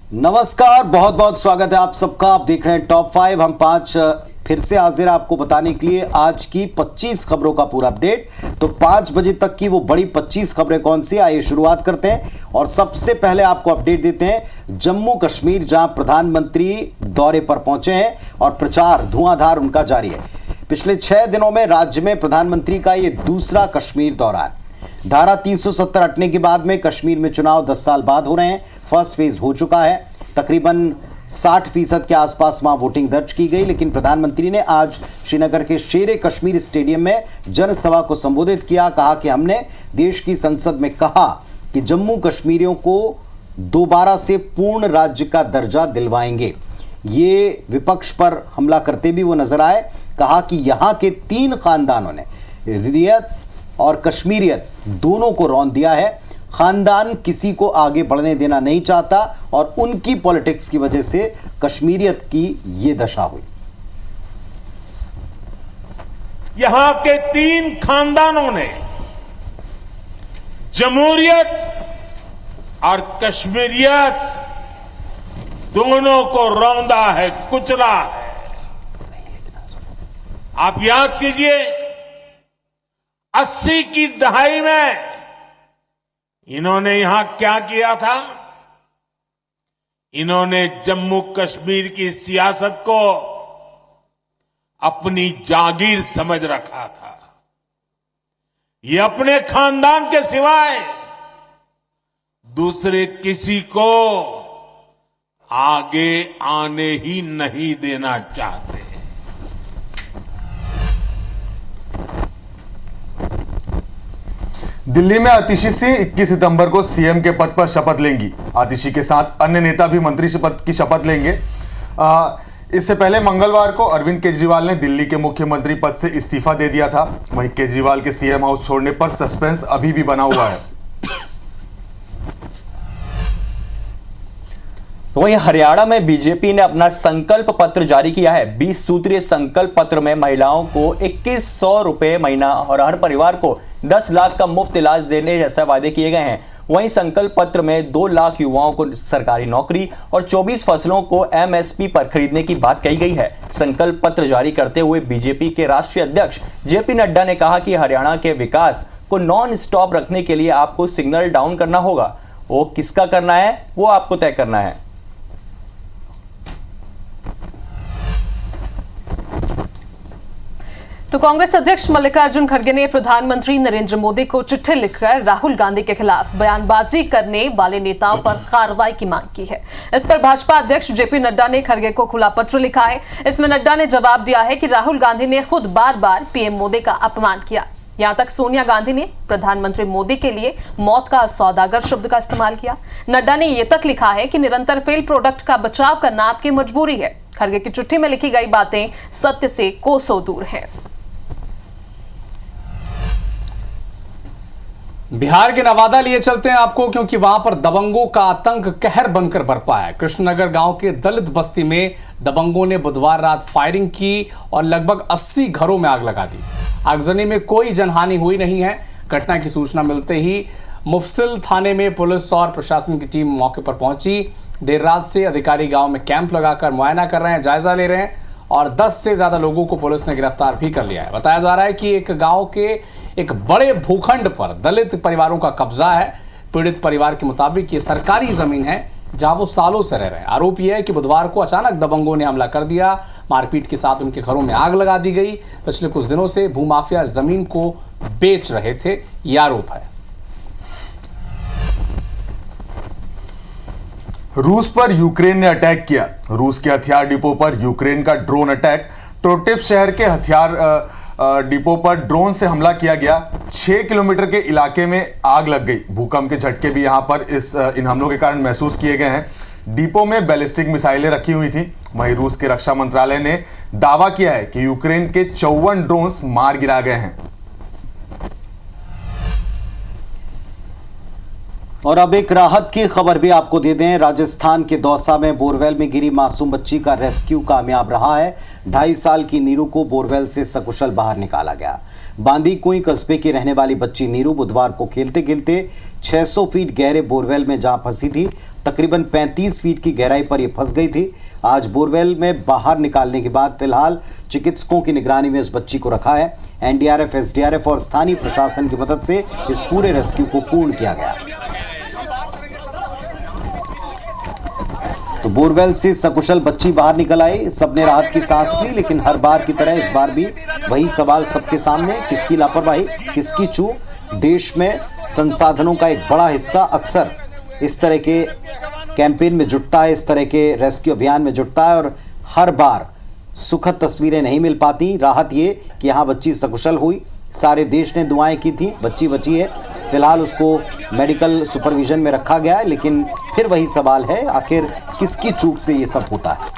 नमस्कार, बहुत बहुत स्वागत है आप सबका। आप देख रहे हैं टॉप 5। हम 5 फिर से हाजिर आपको बताने के लिए आज की 25 खबरों का पूरा अपडेट। तो 5 बजे तक की वो बड़ी 25 खबरें कौन सी, आइए शुरुआत करते हैं। और सबसे पहले आपको अपडेट देते हैं जम्मू कश्मीर, जहां प्रधानमंत्री दौरे पर पहुंचे हैं और प्रचार धुआंधार उनका जारी है। पिछले 6 दिनों में राज्य में प्रधानमंत्री का ये दूसरा कश्मीर दौरा है। धारा 370 हटने के बाद में कश्मीर में चुनाव 10 साल बाद हो रहे हैं। फर्स्ट फेज हो चुका है, तकरीबन 60% के आसपास वहां वोटिंग दर्ज की गई। लेकिन प्रधानमंत्री ने आज श्रीनगर के शेर कश्मीर स्टेडियम में जनसभा को संबोधित किया। कहा कि हमने देश की संसद में कहा कि जम्मू कश्मीरियों को दोबारा से पूर्ण राज्य का दर्जा दिलवाएंगे। ये विपक्ष पर हमला करते भी वो नजर आए। कहा कि यहां के 3 खानदानों ने रियायत और कश्मीरियत दोनों को रौंद दिया है। खानदान किसी को आगे बढ़ने देना नहीं चाहता और उनकी पॉलिटिक्स की वजह से कश्मीरियत की यह दशा हुई। यहां के 3 खानदानों ने जमहूरियत और कश्मीरियत दोनों को रौंदा है, कुचला है। आप याद कीजिए, 80 की दहाई में इन्होंने यहां क्या किया था। इन्होंने जम्मू कश्मीर की सियासत को अपनी जागीर समझ रखा था। ये अपने खानदान के सिवाय दूसरे किसी को आगे आने ही नहीं देना चाहते। दिल्ली में आतिशी सिंह 21 सितंबर को सीएम के पद पर शपथ लेंगी। आतिशी के साथ अन्य नेता भी मंत्री शपथ की शपथ लेंगे। इससे पहले मंगलवार को अरविंद केजरीवाल ने दिल्ली के मुख्यमंत्री पद से इस्तीफा दे दिया था। वहीं केजरीवाल के सीएम हाउस छोड़ने पर सस्पेंस अभी भी बना हुआ है। वहीं हरियाणा में बीजेपी ने अपना संकल्प पत्र जारी किया है। 20 सूत्रीय संकल्प पत्र में महिलाओं को 2100 रुपए महीना और हर परिवार को 10 लाख का मुफ्त इलाज देने जैसे वादे किए गए हैं। वहीं संकल्प पत्र में 2 लाख युवाओं को सरकारी नौकरी और 24 फसलों को एमएसपी पर खरीदने की बात कही गई है। संकल्प पत्र जारी करते हुए बीजेपी के राष्ट्रीय अध्यक्ष जेपी नड्डा ने कहा कि हरियाणा के विकास को नॉन स्टॉप रखने के लिए आपको सिग्नल डाउन करना होगा। वो किसका करना है वो आपको तय करना है। तो कांग्रेस अध्यक्ष मल्लिकार्जुन खड़गे ने प्रधानमंत्री नरेंद्र मोदी को चिट्ठी लिखकर राहुल गांधी के खिलाफ बयानबाजी करने वाले नेताओं पर कार्रवाई की मांग की है। इस पर भाजपा अध्यक्ष जेपी नड्डा ने खड़गे को खुला पत्र लिखा है। इसमें नड्डा ने जवाब दिया है कि राहुल गांधी ने खुद बार बार पीएम मोदी का अपमान किया। यहां तक सोनिया गांधी ने प्रधानमंत्री मोदी के लिए मौत का सौदागर शब्द का इस्तेमाल किया। नड्डा ने यह तक लिखा है कि निरंतर फेल प्रोडक्ट का बचाव करना आपकी मजबूरी है। खड़गे की चिट्ठी में लिखी गई बातें सत्य से कोसों दूर हैं। बिहार के नवादा लिए चलते हैं आपको, क्योंकि वहां पर दबंगों का आतंक कहर बनकर बरपा है। कृष्णनगर गांव के दलित बस्ती में दबंगों ने बुधवार रात फायरिंग की और लगभग 80 घरों में आग लगा दी। आगजनी में कोई जनहानि हुई नहीं है। घटना की सूचना मिलते ही मुफस्सिल थाने में पुलिस और प्रशासन की टीम मौके पर पहुंची। देर रात से अधिकारी गांव में कैंप लगाकर मुआयना कर रहे हैं, जायजा ले रहे हैं और 10 से ज्यादा लोगों को पुलिस ने गिरफ्तार भी कर लिया है। बताया जा रहा है कि एक गांव के एक बड़े भूखंड पर दलित परिवारों का कब्जा है। पीड़ित परिवार के मुताबिक ये सरकारी जमीन है जहां वो सालों से रह रहे हैं। आरोप यह है कि बुधवार को अचानक दबंगों ने हमला कर दिया। मारपीट के साथ उनके घरों में आग लगा दी गई। पिछले कुछ दिनों से भूमाफिया जमीन को बेच रहे थे, यह आरोप है। रूस पर यूक्रेन ने अटैक किया। रूस के हथियार डिपो पर यूक्रेन का ड्रोन अटैक। टोटिव शहर के हथियार डिपो पर ड्रोन से हमला किया गया। 6 किलोमीटर के इलाके में आग लग गई। भूकंप के झटके भी यहां पर इन हमलों के कारण महसूस किए गए हैं। डिपो में बैलिस्टिक मिसाइलें रखी हुई थी। वहीं रूस के रक्षा मंत्रालय ने दावा किया है कि यूक्रेन के 54 ड्रोन्स मार गिरा गए हैं। और अब एक राहत की खबर भी आपको दे दें। राजस्थान के दौसा में बोरवेल में गिरी मासूम बच्ची का रेस्क्यू कामयाब रहा है। 2.5 साल की नीरू को बोरवेल से सकुशल बाहर निकाला गया। बांदी कुई कस्बे की रहने वाली बच्ची नीरू बुधवार को खेलते खेलते 600 फीट गहरे बोरवेल में जा फंसी थी। तकरीबन 35 फीट की गहराई पर यह फंस गई थी। आज बोरवेल में बाहर निकालने के बाद फिलहाल चिकित्सकों की निगरानी में इस बच्ची को रखा है। एनडीआरएफ, एसडीआरएफ और स्थानीय प्रशासन की मदद से इस पूरे रेस्क्यू को पूर्ण किया गया। तो बोरवेल से सकुशल बच्ची बाहर निकल आई। सबने राहत की सांस ली, लेकिन हर बार की तरह इस बार भी वही सवाल सबके सामने, किसकी लापरवाही, किसकी चूक। देश में संसाधनों का एक बड़ा हिस्सा अक्सर इस तरह के कैंपेन में जुटता है, इस तरह के रेस्क्यू अभियान में जुटता है और हर बार सुखद तस्वीरें नहीं मिल पाती। राहत ये कि यहाँ बच्ची सकुशल हुई, सारे देश ने दुआएं की थी, बच्ची बची है। फिलहाल उसको मेडिकल सुपरविजन में रखा गया है, लेकिन फिर वही सवाल है, आखिर किसकी चूक से ये सब होता है।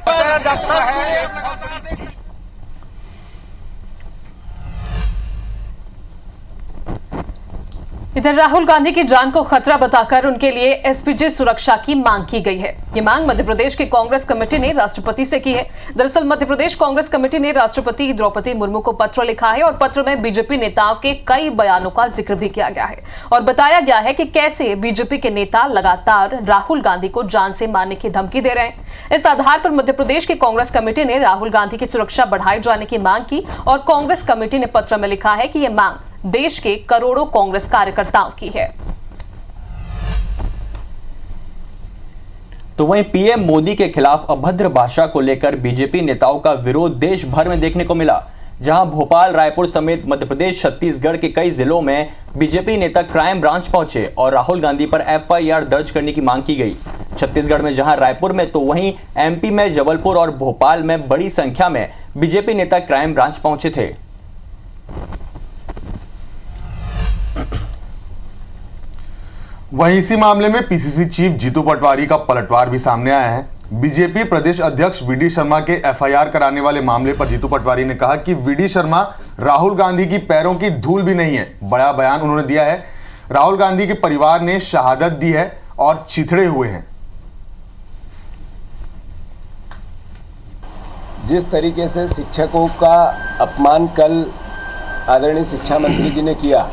इधर राहुल गांधी की जान को खतरा बताकर उनके लिए एसपीजी सुरक्षा की मांग की गई है। ये मांग मध्य प्रदेश की कांग्रेस कमेटी ने राष्ट्रपति से की है। दरअसल मध्य प्रदेश कांग्रेस कमेटी ने राष्ट्रपति द्रौपदी मुर्मू को पत्र लिखा है और पत्र में बीजेपी नेताओं के कई बयानों का जिक्र भी किया गया है और बताया गया है कि कैसे बीजेपी के नेता लगातार राहुल गांधी को जान से मारने की धमकी दे रहे हैं। इस आधार पर मध्य प्रदेश की कांग्रेस कमेटी ने राहुल गांधी की सुरक्षा बढ़ाए जाने की मांग की और कांग्रेस कमेटी ने पत्र में लिखा है कि यह मांग देश के करोड़ों कांग्रेस कार्यकर्ताओं की है। तो वहीं पीएम मोदी के खिलाफ अभद्र भाषा को लेकर बीजेपी नेताओं का विरोध देश भर में देखने को मिला। जहां भोपाल, रायपुर समेत मध्य प्रदेश, छत्तीसगढ़ के कई जिलों में बीजेपी नेता क्राइम ब्रांच पहुंचे और राहुल गांधी पर एफआईआर दर्ज करने की मांग की गई। छत्तीसगढ़ में जहां रायपुर में, तो वहीं एमपी में जबलपुर और भोपाल में बड़ी संख्या में बीजेपी नेता क्राइम ब्रांच पहुंचे थे। वहीं इसी मामले में पीसीसी चीफ जीतू पटवारी का पलटवार भी सामने आया है। बीजेपी प्रदेश अध्यक्ष वीडी शर्मा के एफआईआर कराने वाले मामले पर जीतू पटवारी ने कहा कि वीडी शर्मा राहुल गांधी की पैरों की धूल भी नहीं है। बड़ा बयान उन्होंने दिया है। राहुल गांधी के परिवार ने शहादत दी है और चिथड़े हुए हैं। जिस तरीके से शिक्षकों का अपमान कल आदरणीय शिक्षा मंत्री जी ने किया,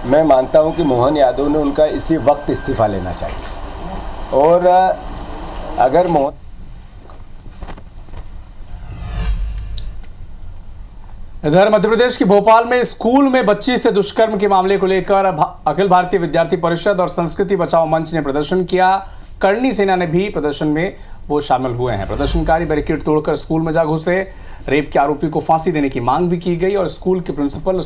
मैं मानता हूं कि मोहन यादव ने उनका इसी वक्त इस्तीफा लेना चाहिए। और अगर मोहन इधर मध्य प्रदेश के भोपाल में स्कूल में बच्ची से दुष्कर्म के मामले को लेकर अखिल भारतीय विद्यार्थी परिषद और संस्कृति बचाओ मंच ने प्रदर्शन किया। करणी सेना ने भी प्रदर्शन में वो शामिल हुए हैं। प्रदर्शनकारी बैरिकेड तोड़कर स्कूल में जा घुसे। रेप के आरोपी को फांसी देने की मांग भी की गई और स्कूल के प्रिंसिपल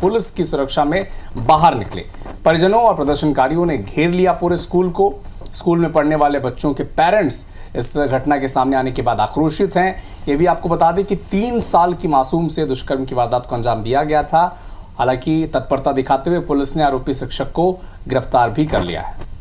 पुलिस की सुरक्षा में बाहर निकले। परिजनों और प्रदर्शनकारियों ने घेर लिया पूरे स्कूल को। स्कूल में पढ़ने वाले बच्चों के पेरेंट्स इस घटना के सामने आने के बाद आक्रोशित हैं। ये भी आपको बता दें कि 3 साल की मासूम से दुष्कर्म की वारदात को अंजाम दिया गया था। हालांकि तत्परता दिखाते हुए पुलिस ने आरोपी शिक्षक को गिरफ्तार भी कर लिया है।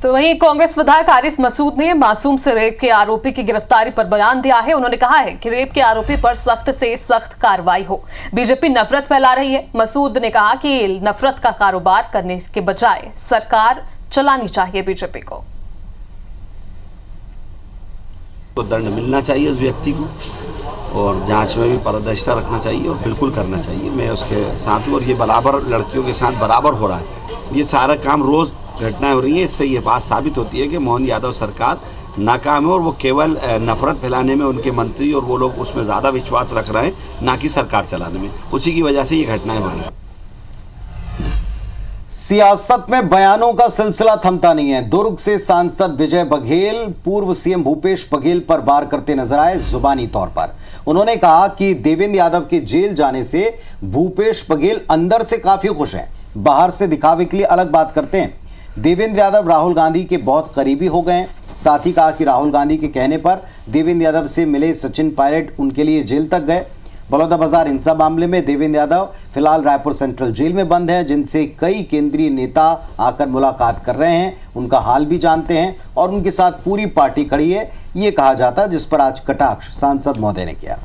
तो वहीं कांग्रेस विधायक आरिफ मसूद ने मासूम से रेप के आरोपी की गिरफ्तारी पर बयान दिया है। उन्होंने कहा है कि रेप के आरोपी पर सख्त से सख्त कार्रवाई हो। बीजेपी नफरत फैला रही है। मसूद ने कहा कि नफरत का कारोबार करने के बजाय सरकार चलानी चाहिए बीजेपी को। तो दंड मिलना चाहिए उस व्यक्ति को और जांच में भी पारदर्शिता रखना चाहिए और बिल्कुल करना चाहिए। मैं उसके साथ हूँ और ये बराबर लड़कियों के साथ बराबर हो रहा है। ये सारा काम रोज घटनाएं हो रही है। इससे ये बात साबित होती है कि मोहन यादव सरकार नाकाम है और वो केवल नफरत फैलाने में उनके मंत्री और वो लोग उसमें ज़्यादा विश्वास रख रहे हैं, ना कि सरकार चलाने में। उसी की वजह से ये घटनाएं हो रही हैं। सियासत में बयानों का सिलसिला थमता नहीं है। दुर्ग से सांसद विजय बघेल पूर्व सीएम भूपेश बघेल पर वार करते नजर आए। जुबानी तौर पर उन्होंने कहा कि देवेंद्र यादव के जेल जाने से भूपेश बघेल अंदर से काफी खुश हैं, बाहर से दिखावे के लिए अलग बात करते हैं। देवेंद्र यादव राहुल गांधी के बहुत करीबी हो गए। साथ ही कहा कि राहुल गांधी के कहने पर देवेंद्र यादव से मिले सचिन पायलट उनके लिए जेल तक गए। बलौदाबाजार हिंसा मामले में देवेंद्र यादव फिलहाल रायपुर सेंट्रल जेल में बंद है, जिनसे कई केंद्रीय नेता आकर मुलाकात कर रहे हैं, उनका हाल भी जानते हैं और उनके साथ पूरी पार्टी खड़ी है, ये कहा जाता, जिस पर आज कटाक्ष सांसद महोदय ने किया।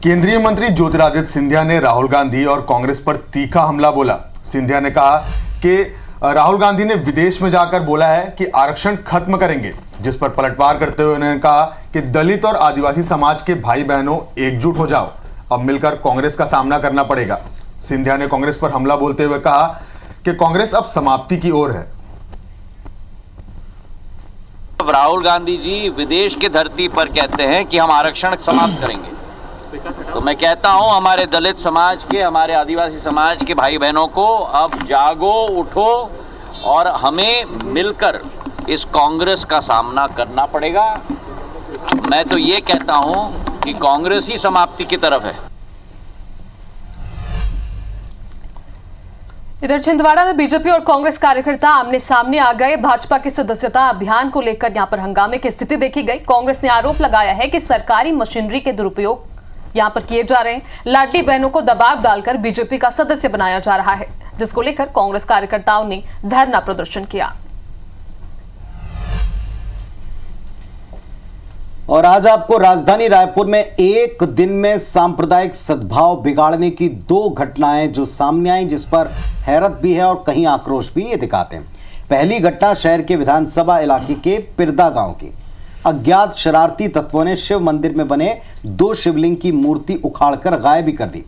केंद्रीय मंत्री ज्योतिरादित्य सिंधिया ने राहुल गांधी और कांग्रेस पर तीखा हमला बोला। सिंधिया ने कहा कि राहुल गांधी ने विदेश में जाकर बोला है कि आरक्षण खत्म करेंगे, जिस पर पलटवार करते हुए उन्होंने कहा कि दलित और आदिवासी समाज के भाई बहनों एकजुट हो जाओ, अब मिलकर कांग्रेस का सामना करना पड़ेगा। सिंधिया ने कांग्रेस पर हमला बोलते हुए कहा कि कांग्रेस अब समाप्ति की ओर है। राहुल गांधी जी विदेश की धरती पर कहते हैं कि हम आरक्षण समाप्त करेंगे, तो मैं कहता हूं हमारे दलित समाज के, हमारे आदिवासी समाज के भाई बहनों को अब जागो, उठो और हमें मिलकर इस कांग्रेस का सामना करना पड़ेगा। मैं तो ये कहता हूं कि कांग्रेस ही समाप्ति की तरफ है। इधर छिंदवाड़ा में बीजेपी और कांग्रेस कार्यकर्ता आमने सामने आ गए। भाजपा के सदस्यता अभियान को लेकर यहां पर हंगामे की स्थिति देखी गई। कांग्रेस ने आरोप लगाया है कि सरकारी मशीनरी के दुरुपयोग यहां पर किए जा रहे हैं। लाडली बहनों को दबाव डालकर बीजेपी का सदस्य बनाया जा रहा है, जिसको लेकर कांग्रेस कार्यकर्ताओं ने धरना प्रदर्शन किया। और आज आपको राजधानी रायपुर में एक दिन में सांप्रदायिक सद्भाव बिगाड़ने की 2 घटनाएं जो सामने आई, जिस पर हैरत भी है और कहीं आक्रोश भी, ये दिखाते हैं। पहली घटना शहर के विधानसभा इलाके के पिरदा गांव की। अज्ञात शरारती तत्वों ने शिव मंदिर में बने 2 शिवलिंग की मूर्ति उखाड़कर गायब भी कर दी।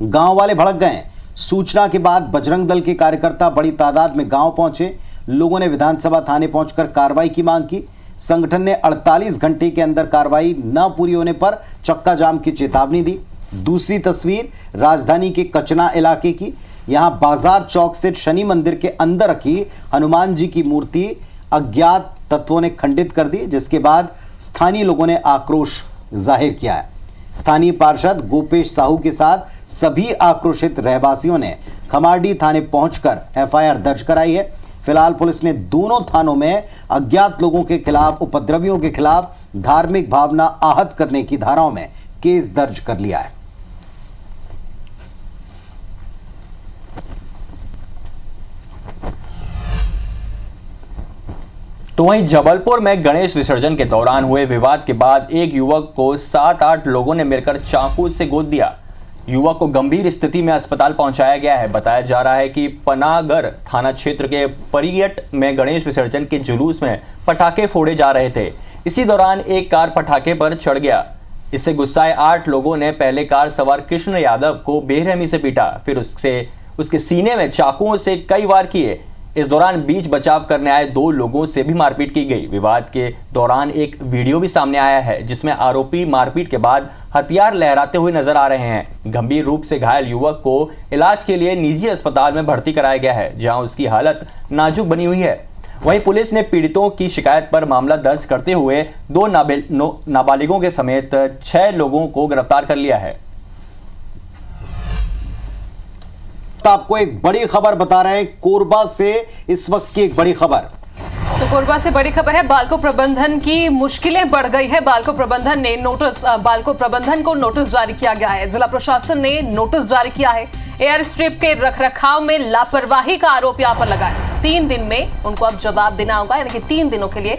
गांव वाले भड़क गए। सूचना के बाद बजरंग दल के कार्यकर्ता बड़ी तादाद में गांव पहुंचे। लोगों ने विधानसभा थाने पहुंचकर कार्रवाई की मांग की। संगठन ने 48 घंटे के अंदर कार्रवाई न पूरी होने पर चक्का जाम की चेतावनी दी। दूसरी तस्वीर राजधानी के कचना इलाके की। यहां बाजार चौक स्थित शनि मंदिर के अंदर रखी हनुमान जी की मूर्ति अज्ञात तत्वों ने खंडित कर दी, जिसके बाद स्थानीय लोगों ने आक्रोश जाहिर किया है। स्थानीय पार्षद गोपेश साहू के साथ सभी आक्रोशित रहवासियों ने खमारडी थाने पहुंचकर एफआईआर दर्ज कराई है। फिलहाल पुलिस ने दोनों थानों में अज्ञात लोगों के खिलाफ, उपद्रवियों के खिलाफ धार्मिक भावना आहत करने की धाराओं में केस दर्ज कर लिया है। तो वहीं जबलपुर में गणेश विसर्जन के दौरान हुए विवाद के बाद एक युवक को 7-8 लोगों ने मिलकर चाकू से गोद दिया। युवक को गंभीर स्थिति में अस्पताल पहुंचाया गया है। बताया जा रहा है कि पनागर थाना क्षेत्र के परियट में गणेश विसर्जन के जुलूस में पटाखे फोड़े जा रहे थे। इसी दौरान एक कार पटाखे पर चढ़ गया। इससे गुस्साए 8 लोगों ने पहले कार सवार कृष्ण यादव को बेरहमी से पीटा, फिर उसके सीने में चाकुओं से कई वार किए। इस दौरान बीच बचाव करने आए 2 लोगों से भी मारपीट की गई। विवाद के दौरान एक वीडियो भी सामने आया है, जिसमें आरोपी मारपीट के बाद हथियार लहराते हुए नजर आ रहे हैं। गंभीर रूप से घायल युवक को इलाज के लिए निजी अस्पताल में भर्ती कराया गया है, जहां उसकी हालत नाजुक बनी हुई है। वहीं पुलिस ने पीड़ितों की शिकायत पर मामला दर्ज करते हुए 2 नाबालिगों के समेत 6 लोगों को गिरफ्तार कर लिया है। आपको एक बड़ी खबर बता रहे हैं कोरबा से। इस वक्त की एक बड़ी खबर, तो कोरबा से बड़ी खबर है। बाल्को प्रबंधन की मुश्किलें बढ़ गई है। बाल्को प्रबंधन को नोटिस जारी किया गया है। जिला प्रशासन ने नोटिस जारी किया है। एयर स्ट्रिप के रखरखाव में लापरवाही का आरोप यहां पर लगा है। 3 दिन में उनको अब जवाब देना होगा, यानी कि 3 दिनों के लिए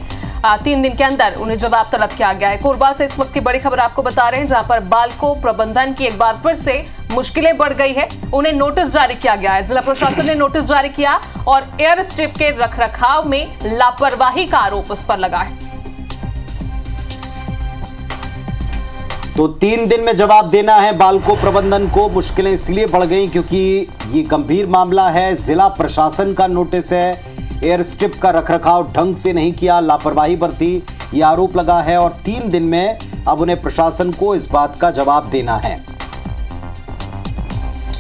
3 दिन के अंदर उन्हें जवाब तलब किया गया है। कोरबा से इस वक्त की बड़ी खबर आपको बता रहे हैं, जहां पर बाल्को प्रबंधन की एक बार फिर से मुश्किलें बढ़ गई है। उन्हें नोटिस जारी किया गया है। जिला प्रशासन ने नोटिस जारी किया और एयर स्ट्रिप के रखरखाव में लापरवाही का आरोप उस पर लगा है। तो 3 दिन में जवाब देना है बाल्को प्रबंधन को। मुश्किलें इसलिए बढ़ गई क्योंकि ये गंभीर मामला है। जिला प्रशासन का नोटिस है। एयर स्ट्रिप का रखरखाव ढंग से नहीं किया, लापरवाही बरती, ये आरोप लगा है और 3 दिन में अब उन्हें प्रशासन को इस बात का जवाब देना है।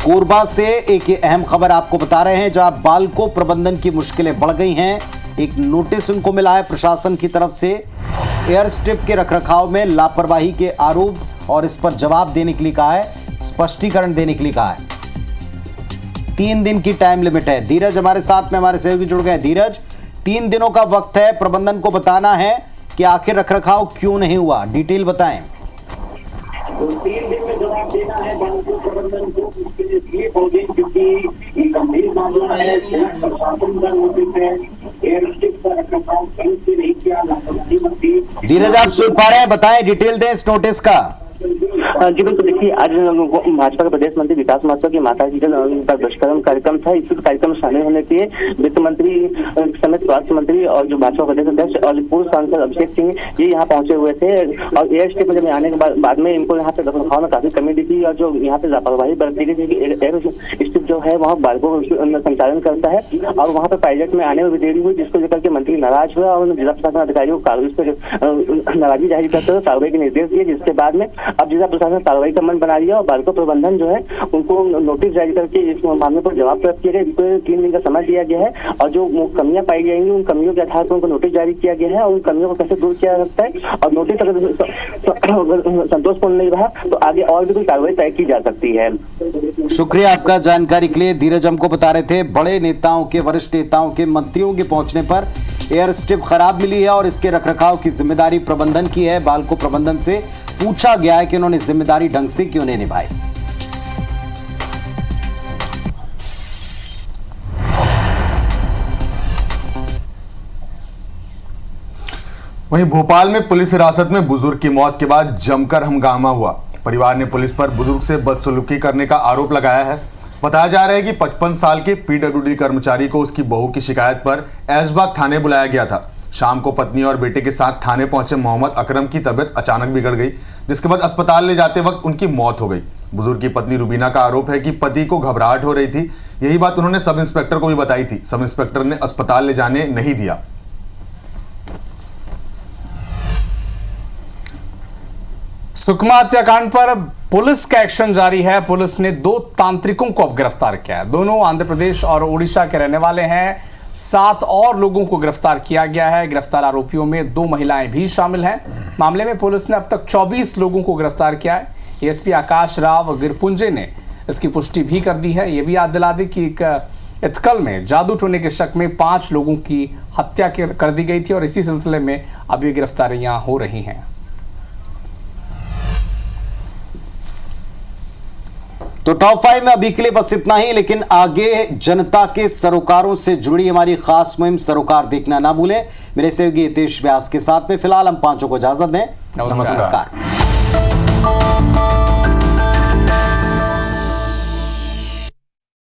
कोरबा से एक अहम खबर आपको बता रहे हैं, जहां बाल्को प्रबंधन की मुश्किलें बढ़ गई हैं। एक नोटिस उनको मिला है प्रशासन की तरफ से। एयर स्ट्रिप के रखरखाव में लापरवाही के आरोप और इस पर जवाब देने के लिए कहा है, स्पष्टीकरण देने के लिए कहा है। 3 दिन की टाइम लिमिट है। धीरज हमारे साथ में, हमारे सहयोगी जुड़ गए। धीरज, 3 दिनों का वक्त है, प्रबंधन को बताना है कि आखिर रखरखाव क्यों नहीं हुआ, डिटेल बताएं। तो 3 दिन में जवाब देना है बाल्को प्रबंधन को। मुश्किल इसलिए बढ़ गई क्योंकि ये गंभीर मामला है। प्रशासन का नोटिस है। एयर स्ट्रिप का रखरखाव ढंग से नहीं किया, लापरवाही बरती। धीरज, आप सुन पा रहे हैं? बताएं, डिटेल दें इस नोटिस का। जी बिल्कुल, देखिए आज भाजपा के प्रदेश मंत्री विकास महतो की माता जी का दुष्कर्म कार्यक्रम था। इस कार्यक्रम में शामिल होने के लिए वित्त मंत्री समेत स्वास्थ्य मंत्री और जो भाजपा प्रदेश अध्यक्ष और पूर्व सांसद अभिषेक सिंह ये यहाँ पहुंचे हुए थे और एयर स्ट्रिप में आने के बाद में इनको यहाँ पे रखरखाव में काफी कमी दिखी और जो यहाँ पे लापरवाही बरती गई थी। एयर स्ट्रिप जो है वहाँ बालकों का संचालन करता है और वहाँ पे पायलट में आने में भी देरी हुई, जिसको लेकर के मंत्री नाराज हुआ और जिला प्रशासन अधिकारियों को इस पर नाराजगी जाहिर करते हुए कार्रवाई के निर्देश दिए, जिसके बाद में अब जिला प्रशासन कार्रवाई का मन बना लिया और बालको प्रबंधन जो है उनको नोटिस जारी करके इस मामले पर जवाब प्राप्त किया गया। इसको 3 दिन का समय दिया गया है और जो कमियां पाई जाएंगी उन कमियों के आधार पर उनको नोटिस जारी किया गया है और उन कमियों को कैसे दूर किया जा सकता है और नोटिस अगर संतोषपूर्ण नहीं रहा तो आगे और भी कोई कार्रवाई तय की जा सकती है। शुक्रिया आपका जानकारी के लिए। धीरज हमको बता रहे थे बड़े नेताओं के, वरिष्ठ नेताओं के, मंत्रियों के पहुंचने पर एयर स्ट्रिप खराब मिली है और इसके रखरखाव की जिम्मेदारी प्रबंधन की है। बालको प्रबंधन से पूछा गया है कि उन्होंने जिम्मेदारी ढंग से क्यों नहीं निभाई। वहीं भोपाल में पुलिस हिरासत में बुजुर्ग की मौत के बाद जमकर हंगामा हुआ। परिवार ने पुलिस पर बुजुर्ग से बदसलूकी करने का आरोप लगाया है। बताया जा रहा है कि 55 साल के पीडब्ल्यूडी कर्मचारी को उसकी बहू की शिकायत पर ऐशबाग थाने बुलाया गया था। शाम को पत्नी और बेटे के साथ थाने पहुंचे मोहम्मद अकरम की तबीयत अचानक बिगड़ गई, जिसके बाद अस्पताल ले जाते वक्त उनकी मौत हो गई। बुजुर्ग की पत्नी रुबीना का आरोप है कि पति को घबराहट हो रही थी। यही बात उन्होंने सब इंस्पेक्टर को भी बताई थी। सब इंस्पेक्टर ने अस्पताल ले जाने नहीं दिया। सुकमा हत्याकांड पर पुलिस का एक्शन जारी है। पुलिस ने 2 तांत्रिकों को अब गिरफ्तार किया है। दोनों आंध्र प्रदेश और ओडिशा के रहने वाले हैं। 7 और लोगों को गिरफ्तार किया गया है। गिरफ्तार आरोपियों में 2 महिलाएं भी शामिल हैं। मामले में पुलिस ने अब तक 24 लोगों को गिरफ्तार किया है। एएसपी आकाश राव गिरपुंजे ने इसकी पुष्टि भी कर दी है। यह भी याद दिला दी कि एक इत्कल में जादू टोने के शक में 5 लोगों की हत्या कर दी गई थी और इसी सिलसिले में अब ये गिरफ्तारियां हो रही हैं। तो टॉप 5 में अभी के लिए बस इतना ही, लेकिन आगे जनता के सरोकारों से जुड़ी हमारी खास मुहिम सरोकार देखना ना भूलें। मेरे सहयोगी हितेश व्यास के साथ में फिलहाल हम 5 को इजाजत दें। नमस्कार।